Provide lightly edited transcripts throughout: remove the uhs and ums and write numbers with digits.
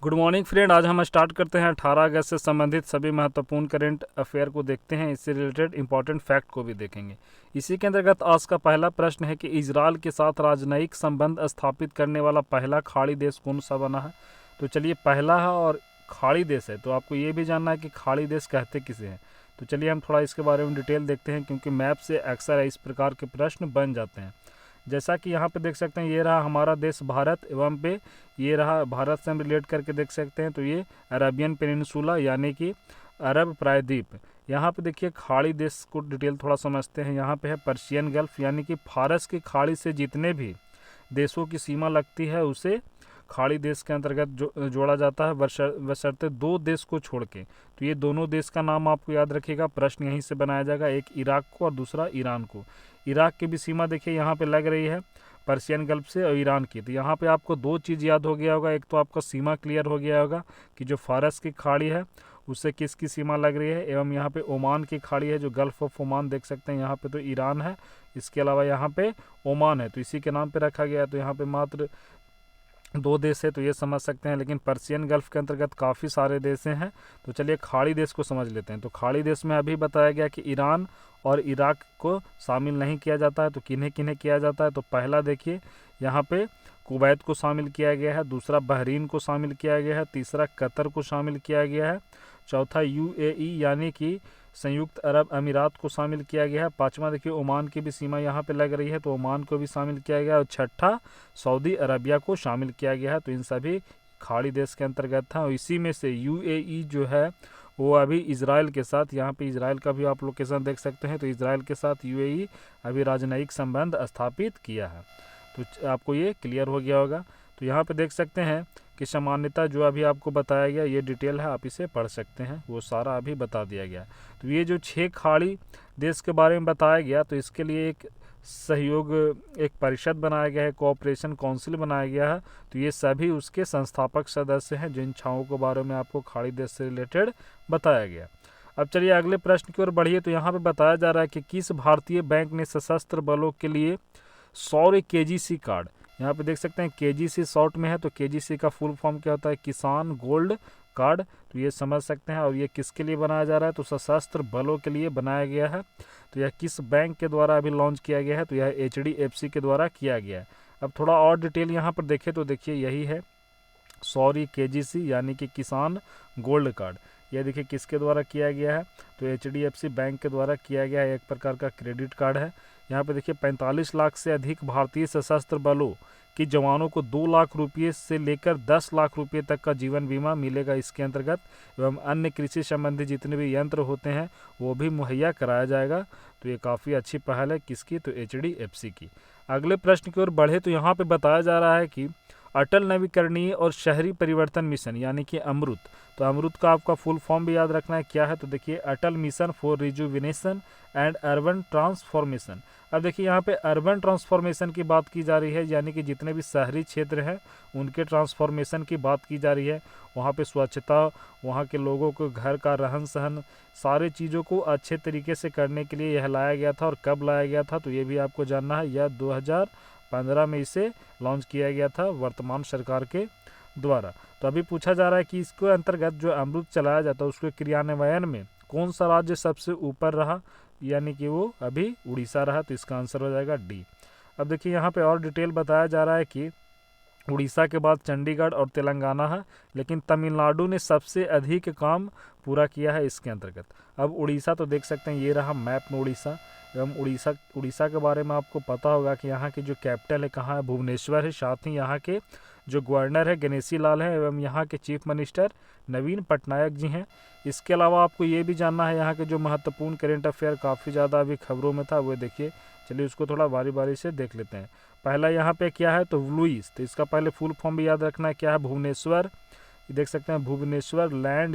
Good morning friend. आज हम start करते हैं 18 अगस्त से संबंधित सभी महत्वपूर्ण करंट अफेयर को देखते हैं। इससे रिलेटेड इंपॉर्टेंट फैक्ट को भी देखेंगे। इसी के अंतर्गत आज का पहला प्रश्न है कि इजराइल के साथ राजनयिक संबंध स्थापित करने वाला पहला खाड़ी देश कौन सा बना है। तो चलिए, पहला है और खाड़ी देश है, तो आपको ये भी जानना है कि खाड़ी देश कहते किसे हैं। तो चलिए हम थोड़ा इसके बारे में डिटेल देखते हैं, क्योंकि मैप से अक्सर इस प्रकार के प्रश्न बन जाते हैं। जैसा कि यहाँ पे देख सकते हैं, ये रहा हमारा देश भारत, एवं पे ये रहा भारत से हम रिलेट करके देख सकते हैं। तो ये अरबियन पेनिनसुला यानी कि अरब प्रायद्वीप। यहाँ पे देखिए खाड़ी देश को डिटेल थोड़ा समझते हैं। यहाँ पे है पर्शियन गल्फ, यानी कि फारस की खाड़ी से जितने भी देशों की सीमा लगती है उसे खाड़ी देश के अंतर्गत जोड़ा जाता है, बशर्ते दो देश को छोड़ के। तो ये दोनों देश का नाम आपको याद रखिएगा, प्रश्न यहीं से बनाया जाएगा, एक इराक को और दूसरा ईरान को। इराक की भी सीमा देखिए यहाँ पे लग रही है पर्शियन गल्फ से, और ईरान की। तो यहाँ पे आपको दो चीज़ याद हो गया होगा, एक तो आपका सीमा क्लियर हो गया होगा कि जो फारस की खाड़ी है उससे किसकी सीमा लग रही है, एवं यहाँ पे ओमान की खाड़ी है जो गल्फ ऑफ ओमान देख सकते हैं, यहाँ पे तो ईरान है, इसके अलावा यहाँ पे ओमान है, तो इसी के नाम पे रखा गया है। तो यहाँ पे मात्र दो देश है, तो ये समझ सकते हैं, लेकिन पर्शियन गल्फ के अंतर्गत काफ़ी सारे देश हैं। तो चलिए खाड़ी देश को समझ लेते हैं। तो खाड़ी देश में अभी बताया गया कि ईरान और इराक को शामिल नहीं किया जाता है। तो किन्हें किन्हें किया जाता है, तो पहला देखिए यहाँ पे कुवैत को शामिल किया गया है, दूसरा बहरीन को शामिल किया गया है, तीसरा कतर को शामिल किया गया है, चौथा यूएई यानी कि संयुक्त अरब अमीरात को शामिल किया गया है, पांचवा देखिए ओमान की भी सीमा यहाँ पे लग रही है तो ओमान को भी शामिल किया गया है, और छठा सऊदी अरबिया को शामिल किया गया है। तो इन सभी खाड़ी देश के अंतर्गत था, और इसी में से यूएई जो है वो अभी इजराइल के साथ, यहाँ पे इजराइल का भी आप लोकेशन देख सकते हैं, तो इजराइल के साथ यूएई अभी राजनयिक संबंध स्थापित किया है। तो आपको ये क्लियर हो गया होगा। तो यहाँ पे देख सकते हैं कि सामान्यतः जो अभी आपको बताया गया ये डिटेल है, आप इसे पढ़ सकते हैं, वो सारा अभी बता दिया गया। तो ये जो 6 खाड़ी देश के बारे में बताया गया, तो इसके लिए एक सहयोग, एक परिषद बनाया गया है, कोऑपरेशन काउंसिल बनाया गया है। तो ये सभी उसके संस्थापक सदस्य हैं, जिन छाओं के बारे में आपको खाड़ी देश से रिलेटेड बताया गया। अब चलिए अगले प्रश्न की ओर बढ़िए। तो यहाँ पे बताया जा रहा है कि किस भारतीय बैंक ने सशस्त्र बलों के लिए सौर्य केजीसी कार्ड, यहाँ पे देख सकते हैं केजीसी शॉर्ट में है, तो केजीसी का फुल फॉर्म क्या होता है, किसान गोल्ड कार्ड। तो ये समझ सकते हैं। और ये किसके लिए बनाया जा रहा है, तो सशस्त्र बलों के लिए बनाया गया है। तो यह किस बैंक के द्वारा अभी लॉन्च किया गया है, तो यह एचडीएफसी के द्वारा किया गया है। अब थोड़ा और डिटेल यहाँ पर देखें तो देखिए यही है सॉरी केजीसी यानी कि किसान गोल्ड कार्ड। यह देखिए किसके द्वारा किया गया है, तो एचडीएफसी बैंक के द्वारा किया गया है, एक प्रकार का क्रेडिट कार्ड है। यहाँ पे देखिए 45 लाख से अधिक भारतीय सशस्त्र बलों कि जवानों को 2 लाख रुपये से लेकर 10 लाख रुपये तक का जीवन बीमा मिलेगा इसके अंतर्गत, एवं अन्य कृषि संबंधी जितने भी यंत्र होते हैं वो भी मुहैया कराया जाएगा। तो ये काफ़ी अच्छी पहल है, किसकी, तो एचडीएफसी की। अगले प्रश्न की ओर बढ़े तो यहाँ पे बताया जा रहा है कि अटल नवीकरणीय और शहरी परिवर्तन मिशन यानी कि अमृत, तो अमृत का आपका फुल फॉर्म भी याद रखना है क्या है, तो देखिए Atal mission for rejuvenation and urban transformation. अब देखिए यहाँ पे अर्बन ट्रांसफॉर्मेशन की बात की जा रही है, यानी कि जितने भी शहरी क्षेत्र हैं उनके ट्रांसफॉर्मेशन की बात की जा रही है। वहाँ पे स्वच्छता, वहाँ के लोगों को घर का रहन सहन, सारी चीज़ों को अच्छे तरीके से करने के लिए यह लाया गया था। और कब लाया गया था, तो ये भी आपको जानना है। यह 2015 में इसे लॉन्च किया गया था वर्तमान सरकार के द्वारा। तो अभी पूछा जा रहा है कि इसके अंतर्गत जो अमृत चलाया जाता है उसके क्रियान्वयन में कौन सा राज्य सबसे ऊपर रहा, यानी कि वो अभी उड़ीसा रहा। तो इसका आंसर हो जाएगा डी। अब देखिए यहाँ पे और डिटेल बताया जा रहा है कि उड़ीसा के बाद चंडीगढ़ और तेलंगाना है, लेकिन तमिलनाडु ने सबसे अधिक काम पूरा किया है इसके अंतर्गत। अब उड़ीसा तो देख सकते हैं, ये रहा मैप में उड़ीसा। एवं उड़ीसा के बारे में आपको पता होगा कि यहाँ की जो कैपिटल है कहाँ है, भुवनेश्वर है। साथ ही यहाँ के जो गवर्नर है गणेशी लाल है, एवं यहाँ के चीफ मिनिस्टर नवीन पटनायक जी हैं। इसके अलावा आपको ये भी जानना है, यहाँ के जो महत्वपूर्ण करेंट अफेयर काफ़ी ज़्यादा अभी खबरों में था वो देखिए। चलिए उसको थोड़ा बारी बारी से देख लेते हैं। पहला यहाँ पे क्या है, तो व्लुइस, तो इसका पहले फुल फॉर्म भी याद रखना है क्या है, भुवनेश्वर। ये देख सकते हैं Bhubaneswar land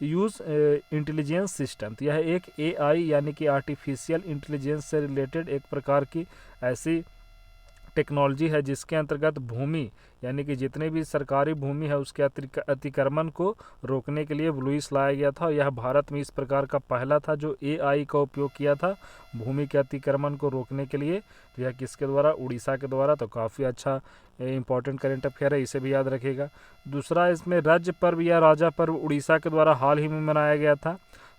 use intelligence system. तो यह एक एआई यानी कि आर्टिफिशियल इंटेलिजेंस से रिलेटेड एक प्रकार की ऐसी टेक्नोलॉजी है जिसके अंतर्गत भूमि यानी कि जितने भी सरकारी भूमि है उसके अतिक्रमण को रोकने के लिए लुईस लाया गया था। यह भारत में इस प्रकार का पहला था जो एआई का उपयोग किया था भूमि के अतिक्रमण को रोकने के लिए। तो यह किसके द्वारा? उड़ीसा के द्वारा। तो काफ़ी अच्छा इंपॉर्टेंट करेंट अफेयर है, इसे भी याद रखिएगा। दूसरा, इसमें राज्य पर्व या राजा पर्व उड़ीसा के द्वारा हाल ही में मनाया गया था।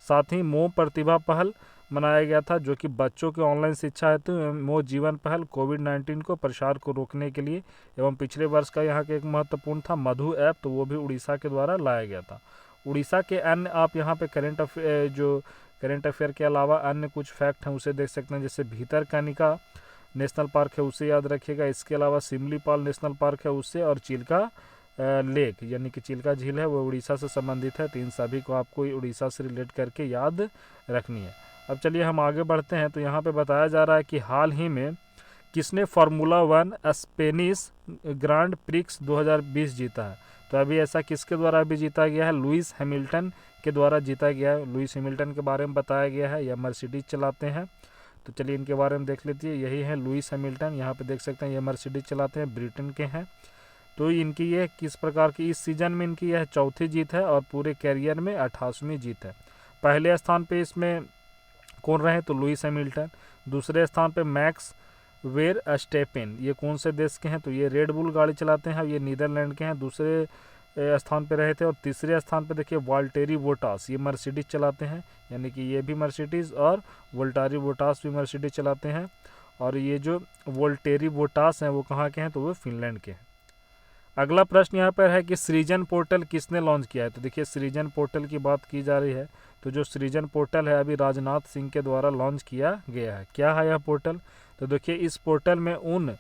साथ ही मोह प्रतिभा पहल मनाया गया था जो कि बच्चों की ऑनलाइन शिक्षा हेतु मोह जीवन पहल कोविड-19 को प्रसार को रोकने के लिए। एवं पिछले वर्ष का यहाँ के एक महत्वपूर्ण था मधु ऐप, तो वो भी उड़ीसा के द्वारा लाया गया था। उड़ीसा के अन्य आप यहाँ पे करेंट अफेयर के अलावा अन्य कुछ फैक्ट हैं उसे देख सकते हैं, जैसे भीतरकनिका नेशनल पार्क है उसे याद रखिएगा। इसके अलावा सिमलीपाल नेशनल पार्क है उससे, और चिल्का लेक यानी कि चिल्का झील है वो उड़ीसा से संबंधित है। तो इन सभी को आपको उड़ीसा से रिलेट करके याद रखनी है। अब चलिए हम आगे बढ़ते हैं। तो यहाँ पे बताया जा रहा है कि हाल ही में किसने फार्मूला 1 स्पेनिश ग्रांड प्रिक्स 2020 जीता है। तो अभी ऐसा किसके द्वारा अभी जीता गया है? लुईस हैमिल्टन के द्वारा जीता गया है। लुईस हैमिल्टन के बारे में बताया गया है, यह मर्सिडीज चलाते हैं। तो चलिए इनके बारे में देख लेते हैं। यही है लुईस हैमिल्टन, यहाँ पे देख सकते हैं ये मर्सिडीज चलाते हैं, ब्रिटेन के हैं। तो इनकी यह किस प्रकार की इस सीज़न में इनकी यह चौथी जीत है और पूरे कैरियर में 28वीं जीत है। पहले स्थान पे इसमें कौन रहे? तो लुईस हैमिल्टन। दूसरे स्थान पे मैक्स वेर स्टेपेन, ये कौन से देश के हैं? तो ये रेड बुल गाड़ी चलाते हैं, ये नीदरलैंड के हैं, दूसरे स्थान पे रहे थे। और तीसरे स्थान पे देखिए वाल्टेरी बोटास, ये मर्सिडीज चलाते हैं, यानी कि ये भी मर्सिडीज और वाल्टेरी बोटास भी मर्सिडीज चलाते हैं। और ये जो वाल्टेरी बोटास हैं वो कहाँ के हैं? तो वो फिनलैंड के हैं। अगला प्रश्न यहाँ पर है कि सृजन पोर्टल किसने लॉन्च किया है? तो देखिए सृजन पोर्टल की बात की जा रही है। तो जो सृजन पोर्टल है अभी राजनाथ सिंह के द्वारा लॉन्च किया गया है। क्या है यह पोर्टल? तो देखिए इस पोर्टल में उन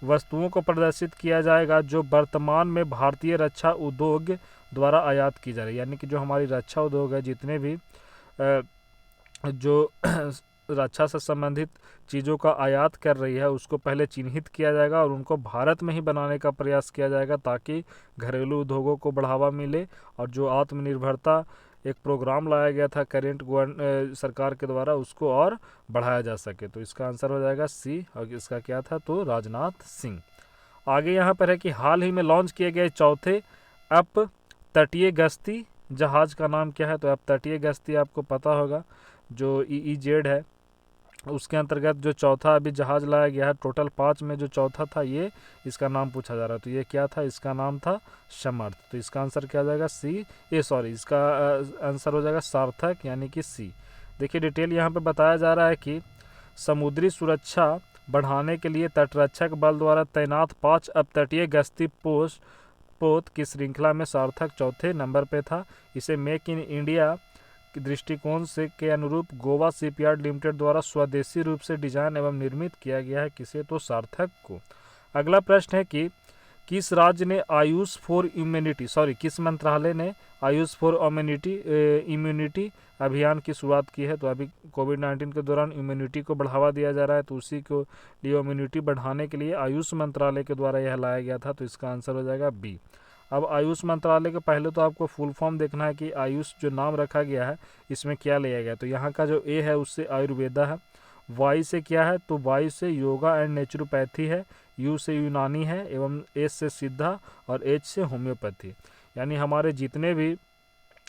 वस्तुओं को प्रदर्शित किया जाएगा जो वर्तमान में भारतीय रक्षा उद्योग द्वारा आयात की जा रही है। यानी कि जो हमारी रक्षा उद्योग है, जितने भी जो रक्षा से संबंधित चीज़ों का आयात कर रही है उसको पहले चिन्हित किया जाएगा और उनको भारत में ही बनाने का प्रयास किया जाएगा ताकि घरेलू उद्योगों को बढ़ावा मिले। और जो आत्मनिर्भरता एक प्रोग्राम लाया गया था करेंट सरकार के द्वारा, उसको और बढ़ाया जा सके। तो इसका आंसर हो जाएगा सी, और इसका क्या था? तो राजनाथ सिंह। आगे यहाँ पर है कि हाल ही में लॉन्च किए गए चौथे अप तटीय गश्ती जहाज़ का नाम क्या है? तो अप तटीय गश्ती आपको पता होगा जो EEZ है, उसके अंतर्गत जो चौथा अभी जहाज़ लाया गया है। टोटल 5 में जो चौथा था ये इसका नाम पूछा जा रहा है। तो ये क्या था? इसका नाम था समर्थ। तो इसका आंसर क्या हो जाएगा? सी। इसका आंसर हो जाएगा सार्थक, यानी कि सी। देखिए डिटेल यहाँ पे बताया जा रहा है कि समुद्री सुरक्षा बढ़ाने के लिए तटरक्षक बल द्वारा तैनात 5 अपतटीय गश्ती पोत की श्रृंखला में सार्थक चौथे नंबर पे था। इसे मेक इन इंडिया के दृष्टिकोण से के अनुरूप गोवा शिपयार्ड लिमिटेड द्वारा स्वदेशी रूप से डिजाइन एवं निर्मित किया गया है। किसे? तो सार्थक को। अगला प्रश्न है कि किस राज्य ने आयुष फॉर इम्यूनिटी किस मंत्रालय ने आयुष फॉर इम्यूनिटी अभियान की शुरुआत की है? तो अभी कोविड-19 के दौरान इम्यूनिटी को बढ़ावा दिया जा रहा है, तो उसी को लिए इम्यूनिटी बढ़ाने के लिए आयुष मंत्रालय के द्वारा यह लाया गया था। तो इसका आंसर हो जाएगा बी। अब आयुष मंत्रालय के पहले तो आपको फुल फॉर्म देखना है कि आयुष जो नाम रखा गया है इसमें क्या लिया गया। तो यहाँ का जो ए है उससे आयुर्वेदा है, वाई से क्या है? तो वाई से योगा एंड नेचुरोपैथी है, यू से यूनानी है, एवं एस से सिद्धा और एच से होम्योपैथी। यानी हमारे जितने भी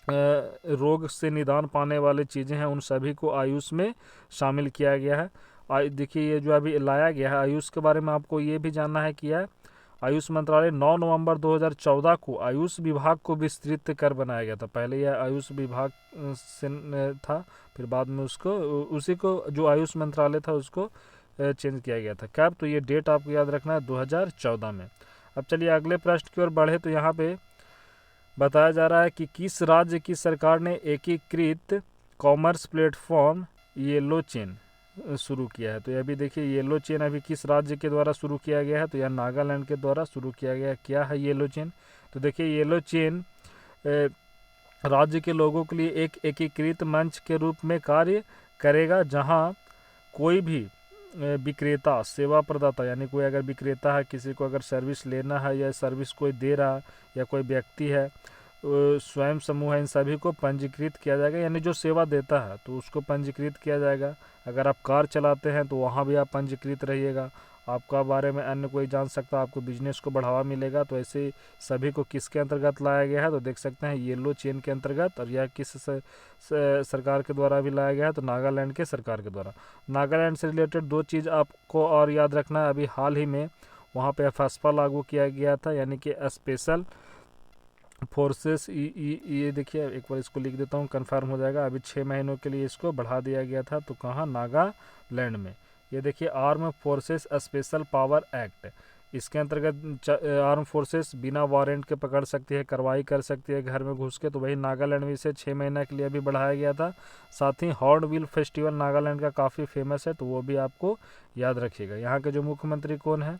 रोग से निदान पाने वाले चीज़ें हैं उन सभी को आयुष में शामिल किया गया है। देखिए ये जो अभी लाया गया है आयुष के बारे में आपको ये भी जानना है कि यह आयुष मंत्रालय 9 नवंबर 2014 को आयुष विभाग को विस्तृत कर बनाया गया था। पहले यह आयुष विभाग से था, फिर बाद में उसी को जो आयुष मंत्रालय था उसको चेंज किया गया था। कब? तो ये डेट आपको याद रखना है 2014 में। अब चलिए अगले प्रश्न की ओर बढ़े। तो यहाँ पे बताया जा रहा है कि किस राज्य की सरकार ने एकीकृत कॉमर्स प्लेटफॉर्म येलो चेन शुरू किया है? तो यह भी देखिए येलो चेन अभी किस राज्य के द्वारा शुरू किया गया है? तो यह नागालैंड के द्वारा शुरू किया गया है। क्या है येलो चेन? तो देखिए येलो चेन राज्य के लोगों के लिए एक एकीकृत मंच के रूप में कार्य करेगा, जहां कोई भी विक्रेता सेवा प्रदाता, यानी कोई अगर विक्रेता है, किसी को अगर सर्विस लेना है या सर्विस कोई दे रहा या कोई व्यक्ति है, स्वयं समूह है, इन सभी को पंजीकृत किया जाएगा। यानी जो सेवा देता है तो उसको पंजीकृत किया जाएगा। अगर आप कार चलाते हैं तो वहाँ भी आप पंजीकृत रहिएगा, आपका बारे में अन्य कोई जान सकता है, आपको बिजनेस को बढ़ावा मिलेगा। तो ऐसे सभी को किसके अंतर्गत लाया गया है, तो देख सकते हैं येलो चेन के अंतर्गत। और यह किस सरकार के द्वारा भी लाया गया है, तो नागालैंड के सरकार के द्वारा। नागालैंड से रिलेटेड दो चीज़ आपको और याद रखना है, अभी हाल ही में वहाँ पे एफएसपा लागू किया गया था, यानी कि स्पेशल फोर्सेस। ये देखिए, एक बार इसको लिख देता हूँ, कंफर्म हो जाएगा। अभी 6 महीनों के लिए इसको बढ़ा दिया गया था, तो कहाँ, नागालैंड में। ये देखिए, arm forces special power act, इसके अंतर्गत आर्म फोर्सेस बिना वारंट के पकड़ सकती है, कार्रवाई कर सकती है घर में घुस के। तो वही नागालैंड में इसे 6 महीने के लिए भी बढ़ाया गया था। साथ ही हॉर्नबिल फेस्टिवल नागालैंड का काफ़ी फेमस है, तो वो भी आपको याद रखिएगा। यहाँ के जो मुख्यमंत्री कौन है,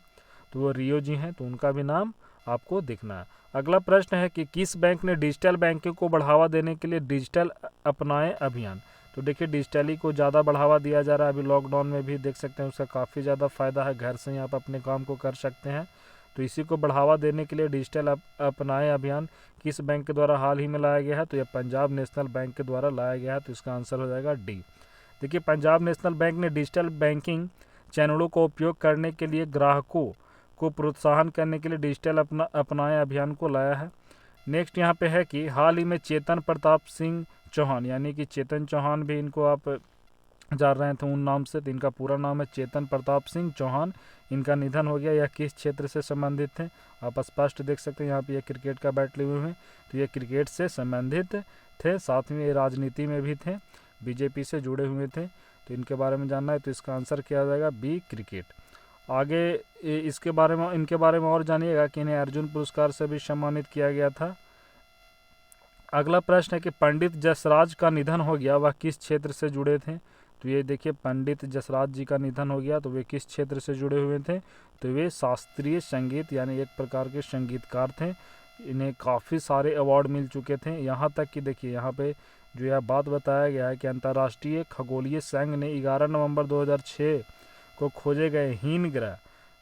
तो वो रियो जी हैं, तो उनका भी नाम आपको देखना है। अगला प्रश्न है कि किस बैंक ने डिजिटल बैंकिंग को बढ़ावा देने के लिए डिजिटल अपनाए अभियान। तो देखिए, डिजिटली को ज़्यादा बढ़ावा दिया जा रहा है। अभी लॉकडाउन में भी देख सकते हैं उसका काफ़ी ज़्यादा फ़ायदा है, घर से ही आप अपने काम को कर सकते हैं। तो इसी को बढ़ावा देने के लिए डिजिटल अपनाए अभियान किस बैंक के द्वारा हाल ही में लाया गया है, तो यह पंजाब नेशनल बैंक के द्वारा लाया गया है। तो इसका आंसर हो जाएगा डी। देखिए, पंजाब नेशनल बैंक ने डिजिटल बैंकिंग चैनलों का उपयोग करने के लिए ग्राहकों को प्रोत्साहन करने के लिए डिजिटल अपनाए अभियान को लाया है। नेक्स्ट यहाँ पे है कि हाल ही में चेतन प्रताप सिंह चौहान, यानी कि चेतन चौहान भी इनको आप जान रहे थे उन नाम से, तो इनका पूरा नाम है चेतन प्रताप सिंह चौहान। इनका निधन हो गया। यह किस क्षेत्र से संबंधित थे, आप स्पष्ट देख सकते हैं यहाँ पे, ये क्रिकेट का बैट लिए हुए हैं, तो ये क्रिकेट से संबंधित थे। साथ में ये राजनीति में भी थे, बीजेपी से जुड़े हुए थे। तो इनके बारे में जानना है, तो इसका आंसर क्या हो जाएगा, बी, क्रिकेट। आगे इनके बारे में और जानिएगा कि इन्हें अर्जुन पुरस्कार से भी सम्मानित किया गया था। अगला प्रश्न है कि पंडित जसराज का निधन हो गया, वह किस क्षेत्र से जुड़े थे। तो ये देखिए, पंडित जसराज जी का निधन हो गया, तो वे किस क्षेत्र से जुड़े हुए थे, तो वे शास्त्रीय संगीत, यानी एक प्रकार के संगीतकार थे। इन्हें काफ़ी सारे अवार्ड मिल चुके थे। यहाँ तक कि देखिए, यहाँ पे जो यह बात बताया गया है कि अंतर्राष्ट्रीय खगोलीय संघ ने 11 नवंबर 2006 को खोजे गए हीन ग्रह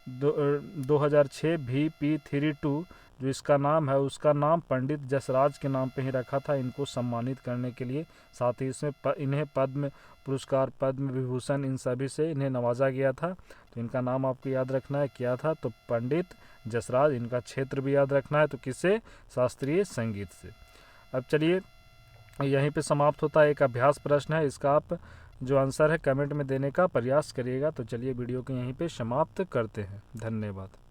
2006 VP32 जो इसका नाम है, उसका नाम पंडित जसराज के नाम पे ही रखा था, इनको सम्मानित करने के लिए। साथ ही इसमें इन्हें पद्म पुरस्कार, पद्म विभूषण, इन सभी से इन्हें नवाजा गया था। तो इनका नाम आपको याद रखना है, क्या था, तो पंडित जसराज। इनका क्षेत्र भी याद रखना है, तो किससे, शास्त्रीय संगीत से। अब चलिए, यहीं पे समाप्त होता है। एक अभ्यास प्रश्न है, इसका आप जो आंसर है कमेंट में देने का प्रयास करिएगा। तो चलिए, वीडियो को यहीं पे समाप्त करते हैं। धन्यवाद।